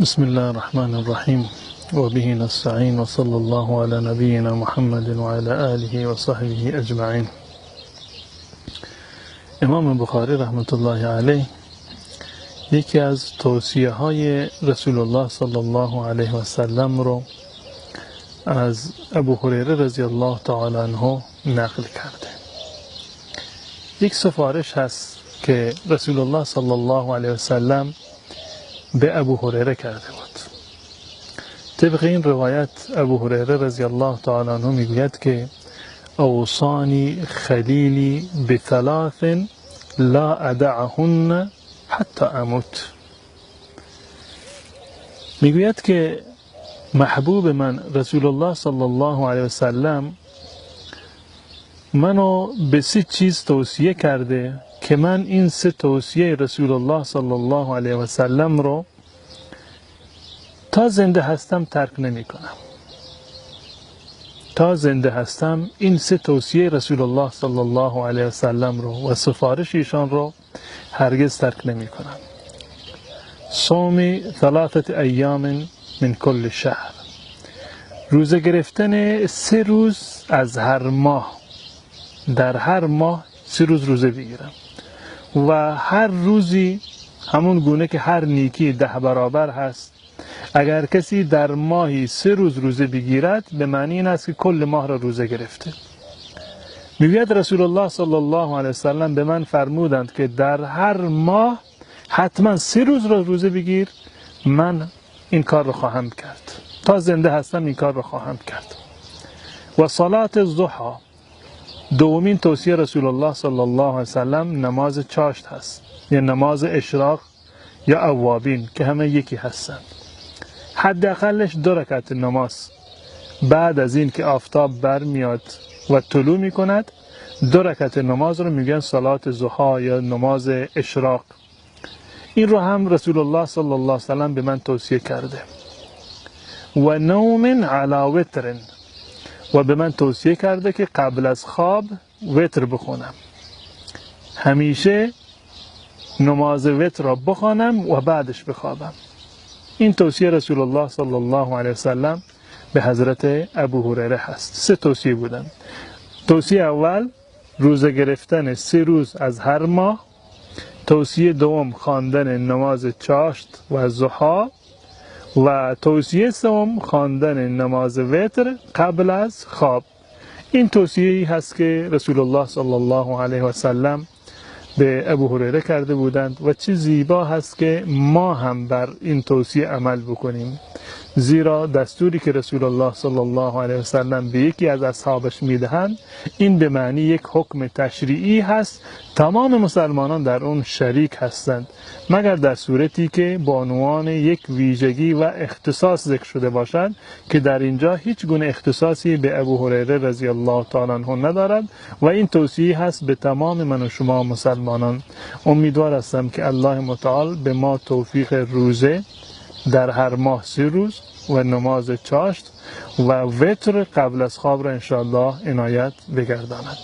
بسم الله الرحمن الرحیم و به نستعین و صلی الله علی نبینا محمد و علی آله و صحبه اجمعین. امام بخاری رحمت الله علیه یکی از توصیه های رسول الله صلی الله علیه و سلم رو از ابو هریره رضی الله تعالی عنه نقل کرده. یک سفارش هست که رسول الله صلی الله علیه و سلم به ابو هریره کرده بود. طبق این روایت ابو هریره رضی الله تعالی عنه میگوید که اوصانی خلیلی بثلاث لا ادعهن حتی اموت. میگوید که محبوب من رسول الله صلی الله علیه و سلم منو به 3 چیز توصیه کرده که من این 3 توصیه رسول الله صلی الله علیه و سلم رو تا زنده هستم ترک نمی کنم. تا زنده هستم این 3 توصیه رسول الله صلی الله علیه و سلم رو و سفارش ایشان رو هرگز ترک نمی کنم. صوم 3 ایام من کل شهر، روزه گرفتن 3 روز از هر ماه، در هر ماه 3 روز روزه بگیرم و هر روزی همون گونه که هر نیکی 10 برابر هست. اگر کسی در ماهی 3 روز روزه بگیرد به معنی این است که کل ماه را روزه گرفته. میگوید رسول الله صلی الله علیه وسلم به من فرمودند که در هر ماه حتما 3 روز را روزه بگیر. من این کار را خواهم کرد، تا زنده هستم این کار را خواهم کرد. و صلات الضحی، دومین توصیه رسول الله صلی الله علیه وسلم نماز چاشت هست، یا نماز اشراق یا اوابین که همه یکی هستند. حداقلش 2 رکعت نماز بعد از این که آفتاب برمیاد و طلوع می کند، 2 رکعت نماز رو میگن صلات ضحی یا نماز اشراق. این رو هم رسول الله صلی الله علیه وسلم به من توصیه کرده. و نوم علی وتر، و به من توصیه کرده که قبل از خواب وتر بخونم، همیشه نماز وتر را بخوانم و بعدش بخوابم. این توصیه رسول الله صلی الله علیه وسلم به حضرت ابو هریره هست. 3 توصیه بودن. توصیه اول روزه گرفتن 3 روز از هر ماه. توصیه دوم خواندن نماز چاشت و ضحی. و توصیه سوم خواندن نماز وتر قبل از خواب. این توصیه‌ای هست که رسول الله صلی الله علیه و سلم به ابو هریره کرده بودند و چه زیبا هست که ما هم بر این توصیه عمل بکنیم، زیرا دستوری که رسول الله صلی الله علیه و سلم به یکی از اصحابش میدهند این به معنی یک حکم تشریعی هست. تمام مسلمانان در اون شریک هستند مگر در صورتی که با عنوان یک ویژگی و اختصاص ذکر شده باشد که در اینجا هیچ گونه اختصاصی به ابو هریره رضی الله تعالی عنه ندارد و این توصیه هست به تمام من و شما مسلمانان. امیدوار هستم که الله متعال به ما توفیق روزه در هر ماه 3 روز و نماز چاشت و وتر قبل از خواب را انشاءالله عنایت بگرداند.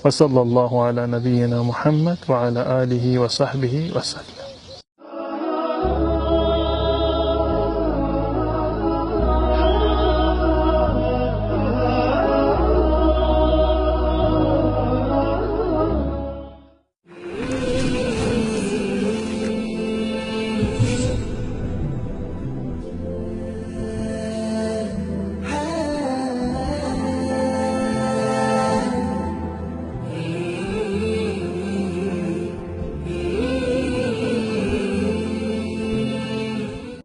و صلی الله علی نبینا محمد و علی آله و صحبه و سلم.